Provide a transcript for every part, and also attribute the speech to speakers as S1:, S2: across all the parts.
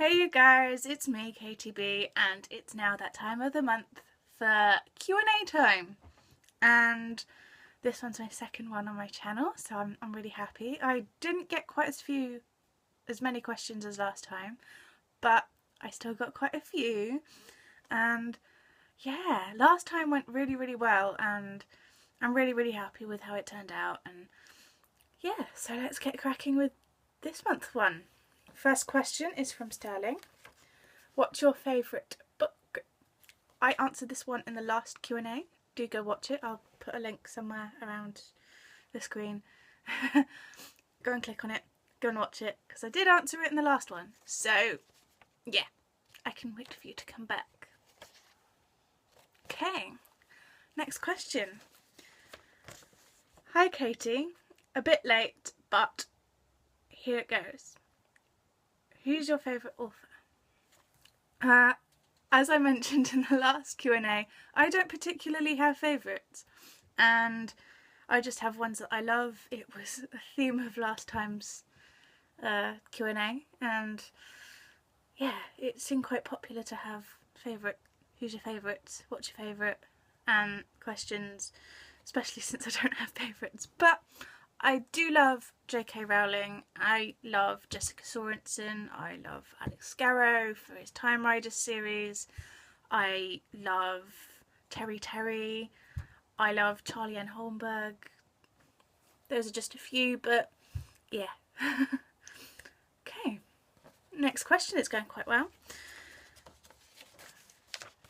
S1: Hey you guys, it's me, KTB, and it's now that time of the month for Q&A time. And this one's my second one on my channel, so I'm really happy. I didn't get quite as many questions as last time, but I still got quite a few. And yeah, last time went really well, and I'm really happy with how it turned out. And yeah, so let's get cracking with this month's one. First question is from Sterling. What's your favourite book? I answered this one in the last Q&A. Do go watch it. I'll put a link somewhere around the screen. Go and click on it. Go and watch it, because I did answer it in the last one. So, yeah, I can wait for you to come back. Okay, next question. Hi Katie, a bit late, but here it goes. Who's your favourite author? As I mentioned in the last Q&A, I don't particularly have favourites, and I just have ones that I love. It was a theme of last time's Q&A, and yeah, it seemed quite popular to have who's your favourites, what's your favourite, and questions, especially since I don't have favourites. But I do love J.K. Rowling, I love Jessica Sorensen, I love Alex Scarrow for his Time Riders series, I love Terry, I love Charlie N. Holmberg. Those are just a few, but yeah. Okay, next question. It's going quite well.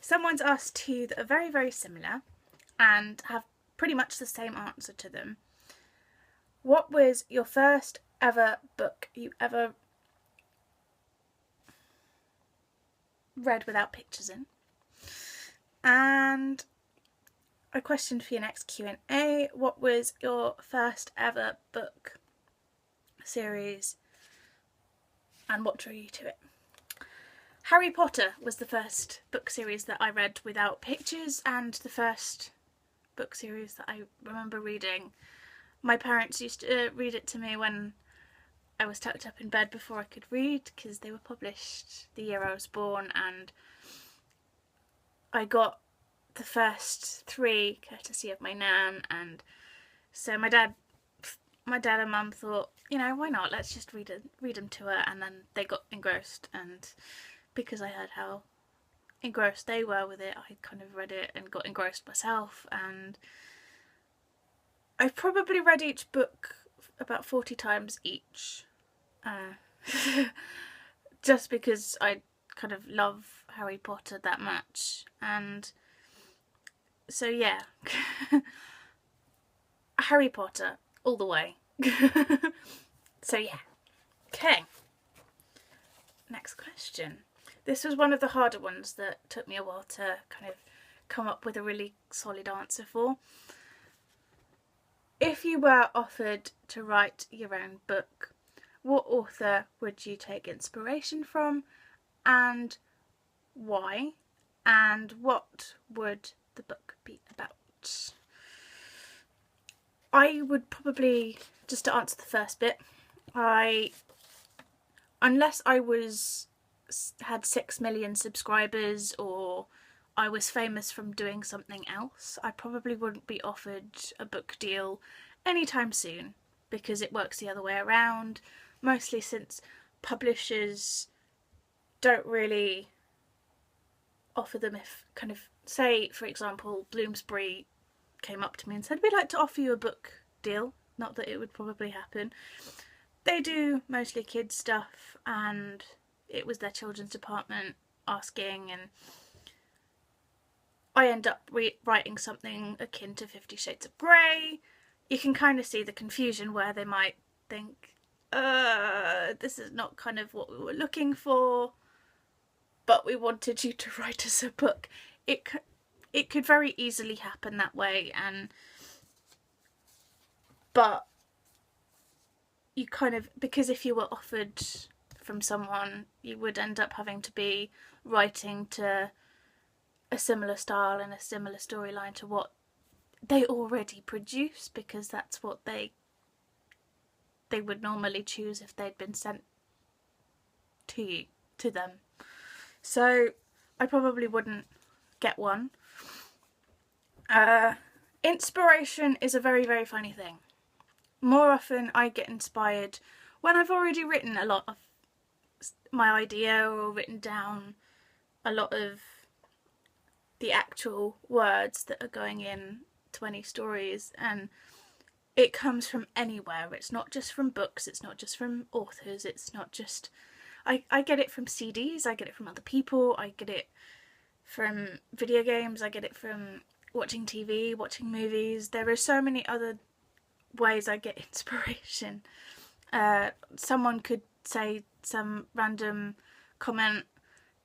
S1: Someone's asked two that are very similar and have pretty much the same answer to them. What was your first ever book you ever read without pictures in? And a question for your next Q&A. What was your first ever book series and what drew you to it? Harry Potter was the first book series that I read without pictures, and the first book series that I remember reading. My parents used to read it to me when I was tucked up in bed before I could read, because they were published the year I was born, and I got the first three courtesy of my nan. And so my dad and mum thought, you know, why not, let's just read them to her. And then they got engrossed, and because I heard how engrossed they were with it, I kind of read it and got engrossed myself. And I've probably read each book about 40 times each, just because I kind of love Harry Potter that much. And so yeah, Harry Potter all the way. So yeah. Okay, next question. This was one of the harder ones that took me a while to kind of come up with a really solid answer for. If you were offered to write your own book, what author would you take inspiration from, and why? And what would the book be about? I would probably, just to answer the first bit, unless I had 6 million subscribers or I was famous from doing something else, I probably wouldn't be offered a book deal anytime soon, because it works the other way around, mostly since publishers don't really offer them. If kind of, say for example, Bloomsbury came up to me and said, we'd like to offer you a book deal, not that it would probably happen. They do mostly kids stuff, and it was their children's department asking, and I end up writing something akin to 50 Shades of Grey. You can kind of see the confusion where they might think, this is not kind of what we were looking for, but we wanted you to write us a book. It could very easily happen that way, but you kind of, because if you were offered from someone, you would end up having to be writing to a similar style and a similar storyline to what they already produce, because that's what they would normally choose if they'd been sent to you. to them. So I probably wouldn't get one. Inspiration is a very, very funny thing. More often I get inspired when I've already written a lot of my idea or written down a lot of the actual words that are going in to any stories, and it comes from anywhere. It's not just from books, it's not just from authors, it's not just... I get it from CDs, I get it from other people, I get it from video games, I get it from watching TV, watching movies. There are so many other ways I get inspiration. Someone could say some random comment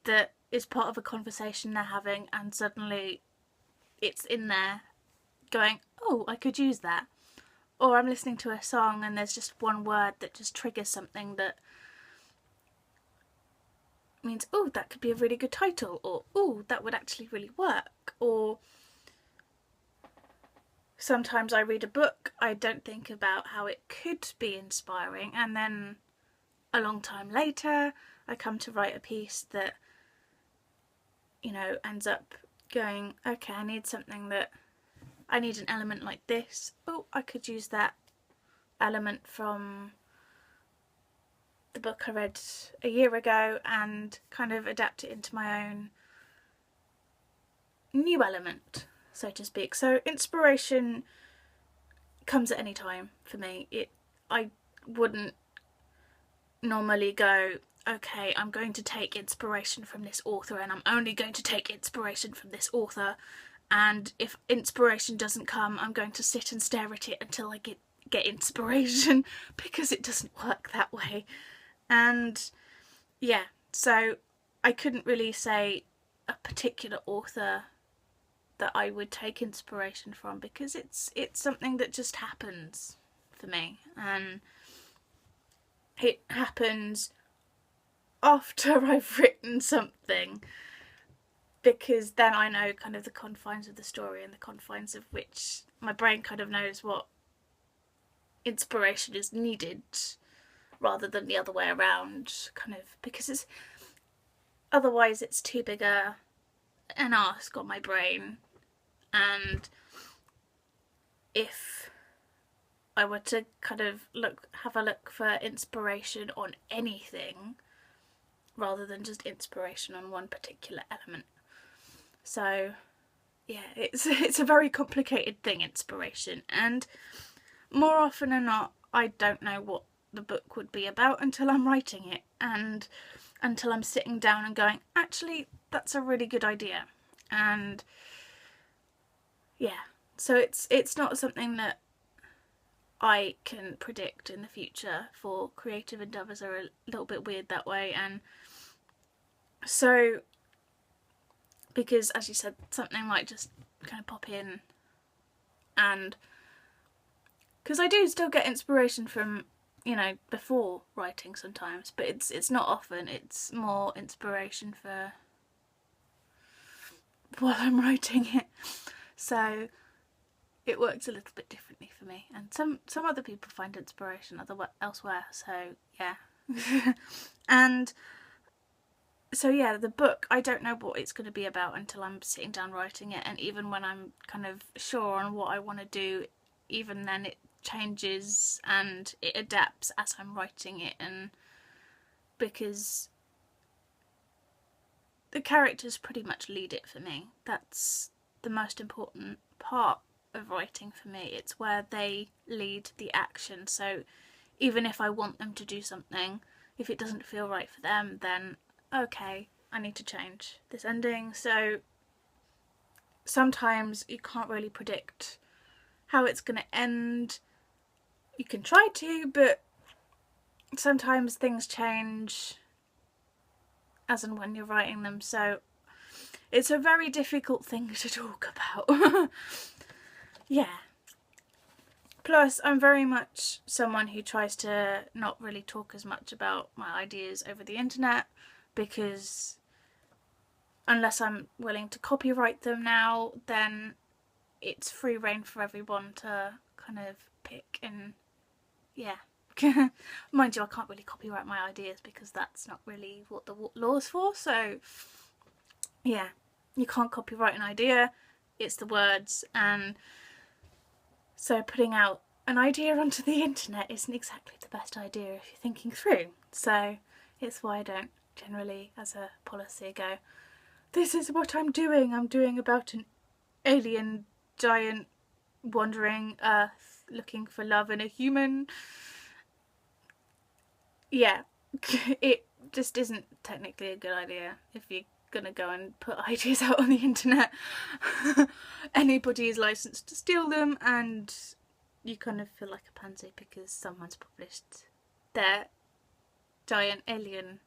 S1: that is part of a conversation they're having, and suddenly it's in there going, oh, I could use that. Or I'm listening to a song and there's just one word that just triggers something that means, oh, that could be a really good title, or oh, that would actually really work. Or sometimes I read a book, I don't think about how it could be inspiring, and then a long time later I come to write a piece that, you know, ends up going, okay, I need an element like this. Oh, I could use that element from the book I read a year ago and kind of adapt it into my own new element, so to speak. So inspiration comes at any time for me. I wouldn't normally go, okay, I'm going to take inspiration from this author and I'm only going to take inspiration from this author, and if inspiration doesn't come, I'm going to sit and stare at it until I get inspiration, because it doesn't work that way. And yeah, so I couldn't really say a particular author that I would take inspiration from, because it's something that just happens for me, and it happens after I've written something, because then I know kind of the confines of the story and the confines of which my brain kind of knows what inspiration is needed, rather than the other way around, kind of, because otherwise it's too big an ask on my brain. And if I were to kind of have a look for inspiration on anything, rather than just inspiration on one particular element. So yeah, it's a very complicated thing, inspiration, and more often than not I don't know what the book would be about until I'm writing it, and until I'm sitting down and going, actually, that's a really good idea. And yeah, so it's not something that I can predict in the future, for creative endeavours are a little bit weird that way. And so, because as you said, something might just kind of pop in, and because I do still get inspiration from, you know, before writing sometimes, but it's not often. It's more inspiration for while I'm writing it. So it works a little bit differently for me, and some other people find inspiration elsewhere. So yeah. And so yeah, the book, I don't know what it's going to be about until I'm sitting down writing it, and even when I'm kind of sure on what I want to do, even then it changes and it adapts as I'm writing it. And because the characters pretty much lead it for me, that's the most important part of writing for me. It's where they lead the action. So even if I want them to do something, if it doesn't feel right for them, then okay, I need to change this ending. So sometimes you can't really predict how it's going to end. You can try to, but sometimes things change as and when you're writing them. So it's a very difficult thing to talk about. Yeah. Plus, I'm very much someone who tries to not really talk as much about my ideas over the internet, because unless I'm willing to copyright them now, then it's free reign for everyone to kind of pick and, yeah, Mind you, I can't really copyright my ideas because that's not really what the law's for. So yeah, you can't copyright an idea, it's the words. And so putting out an idea onto the internet isn't exactly the best idea if you're thinking through. So it's why I don't generally, as a policy, go, this is what I'm doing about an alien giant wandering Earth looking for love in a human. Yeah, it just isn't technically a good idea if you're gonna go and put ideas out on the internet. Anybody is licensed to steal them, and you kind of feel like a pansy because someone's published their giant alien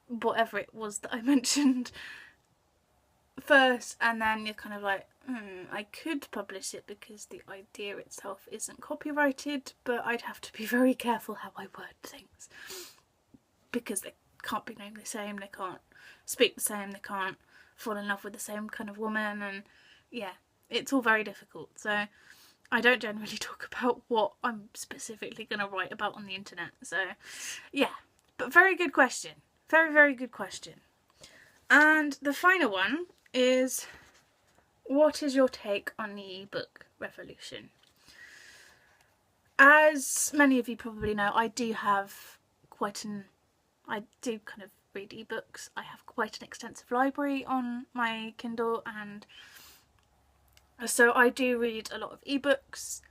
S1: whatever it was that I mentioned first, and then you're kind of like, I could publish it because the idea itself isn't copyrighted, but I'd have to be very careful how I word things because they can't be named the same, they can't speak the same, they can't fall in love with the same kind of woman, and yeah, it's all very difficult. So I don't generally talk about what I'm specifically going to write about on the internet. So yeah, but very good question. Very, very good question. And the final one is, what is your take on the ebook revolution? As many of you probably know, I do kind of read ebooks. I have quite an extensive library on my Kindle, and so I do read a lot of ebooks,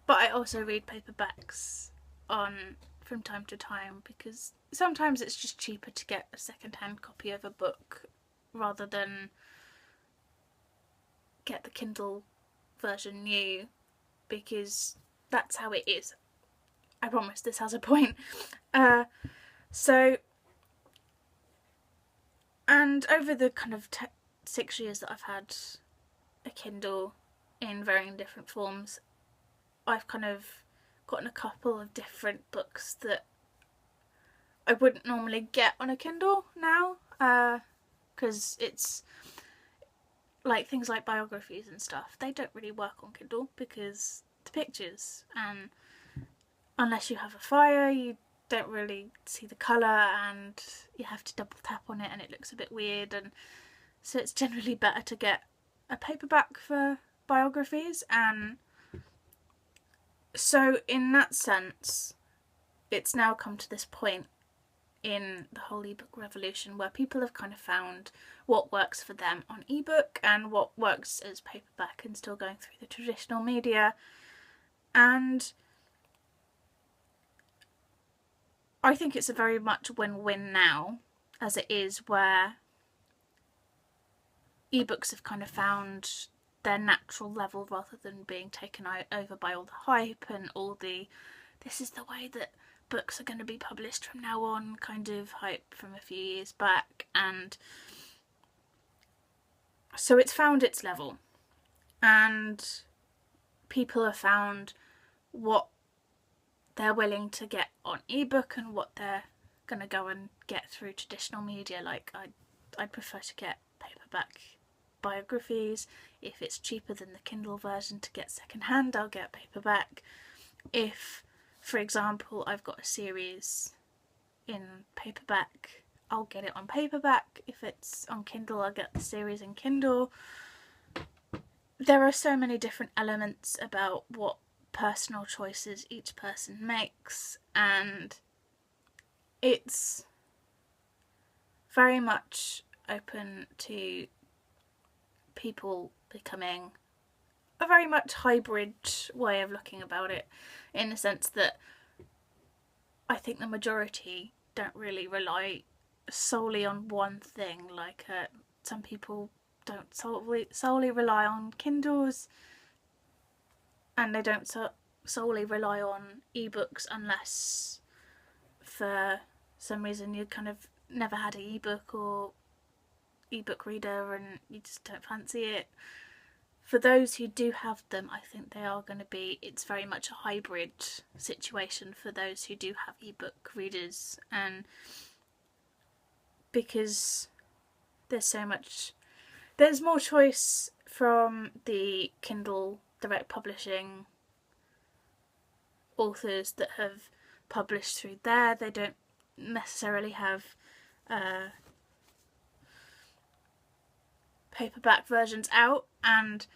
S1: but I also read paperbacks from time to time because sometimes it's just cheaper to get a second-hand copy of a book rather than get the Kindle version new, because that's how it is. I promise this has a point. And over the kind of 6 years that I've had a Kindle in varying different forms, I've kind of gotten a couple of different books that I wouldn't normally get on a Kindle now, because it's like things like biographies and stuff, they don't really work on Kindle because the pictures, and unless you have a fire you don't really see the colour, and you have to double tap on it and it looks a bit weird, and so it's generally better to get a paperback for biographies. And so in that sense, it's now come to this point in the whole ebook revolution where people have kind of found what works for them on ebook and what works as paperback and still going through the traditional media. And I think it's a very much win-win now, as it is where ebooks have kind of found their natural level rather than being taken over by all the hype and all the this is the way that books are going to be published from now on kind of hype from a few years back. And so it's found its level, and people have found what they're willing to get on ebook and what they're going to go and get through traditional media. Like I'd prefer to get paperback biographies. If it's cheaper than the Kindle version to get secondhand, I'll get paperback. If, for example, I've got a series in paperback, I'll get it on paperback. If it's on Kindle, I'll get the series in Kindle. There are so many different elements about what personal choices each person makes, and it's very much open to people becoming a very much hybrid way of looking about it, in the sense that I think the majority don't really rely solely on one thing. Like some people don't solely rely on Kindles, and they don't solely rely on ebooks unless for some reason you kind of never had an ebook or ebook reader and you just don't fancy it. For those who do have them, I think they are going to be, it's very much a hybrid situation for those who do have ebook readers, and because there's more choice from the Kindle direct publishing authors that have published through there. They don't necessarily have paperback versions out, and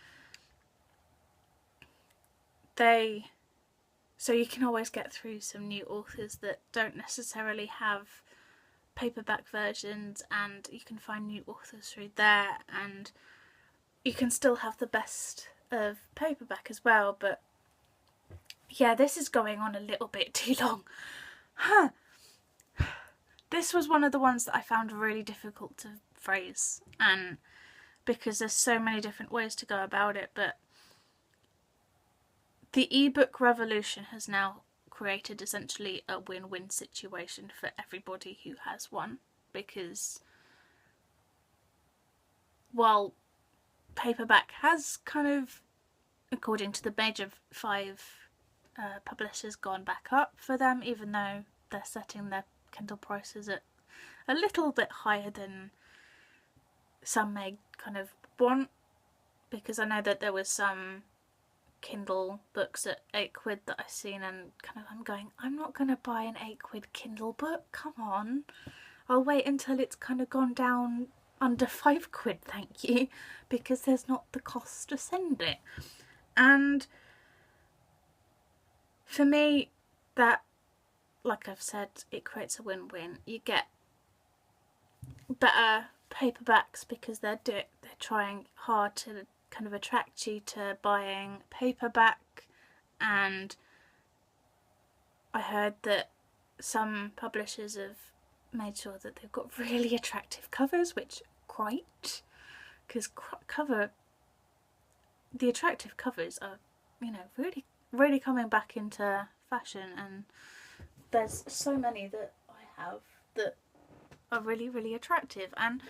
S1: so you can always get through some new authors that don't necessarily have paperback versions, and you can find new authors through there, and you can still have the best of paperback as well. But yeah, this is going on a little bit too long. This was one of the ones that I found really difficult to phrase, and because there's so many different ways to go about it, but the ebook revolution has now created essentially a win-win situation for everybody who has one, because while paperback has kind of, according to the major 5 publishers, gone back up for them, even though they're setting their Kindle prices at a little bit higher than some may kind of want, because I know that there was some Kindle books at £8 that I've seen, and kind of I'm going, I'm not going to buy an £8 Kindle book, come on, I'll wait until it's kind of gone down under £5, thank you, because there's not the cost to send it. And for me, that, like I've said, it creates a win-win. You get better paperbacks because they're trying hard to kind of attract you to buying paperback, and I heard that some publishers have made sure that they've got really attractive covers, which great, because the attractive covers are, you know, really coming back into fashion, and there's so many that I have that are really attractive, and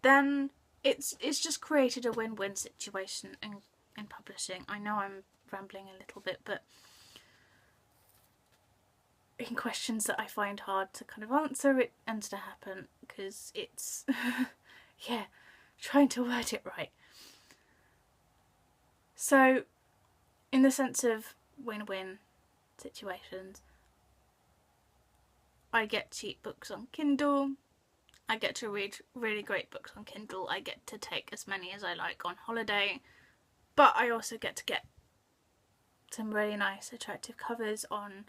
S1: then it's just created a win-win situation in publishing. I know I'm rambling a little bit, but in questions that I find hard to kind of answer, it ends to happen because it's yeah, trying to word it right. So in the sense of win-win situations, I get cheap books on Kindle, I get to read really great books on Kindle, I get to take as many as I like on holiday, but I also get to get some really nice attractive covers on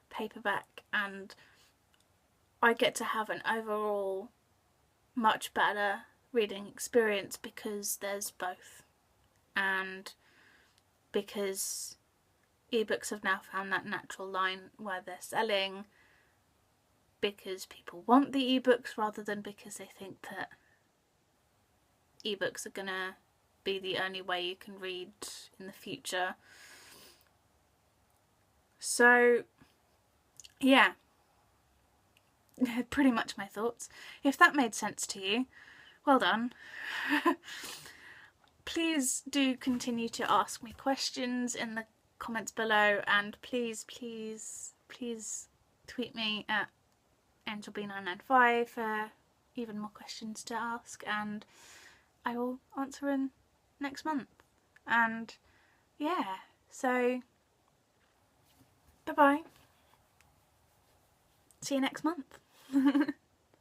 S1: paperback, and I get to have an overall much better reading experience because there's both, and because ebooks have now found that natural line where they're selling because people want the ebooks rather than because they think that ebooks are gonna be the only way you can read in the future. So yeah, pretty much my thoughts. If that made sense to you, well done. Please do continue to ask me questions in the comments below, and please tweet me at AngelB995 for even more questions to ask, and I will answer in next month. And yeah, so bye bye. See you next month.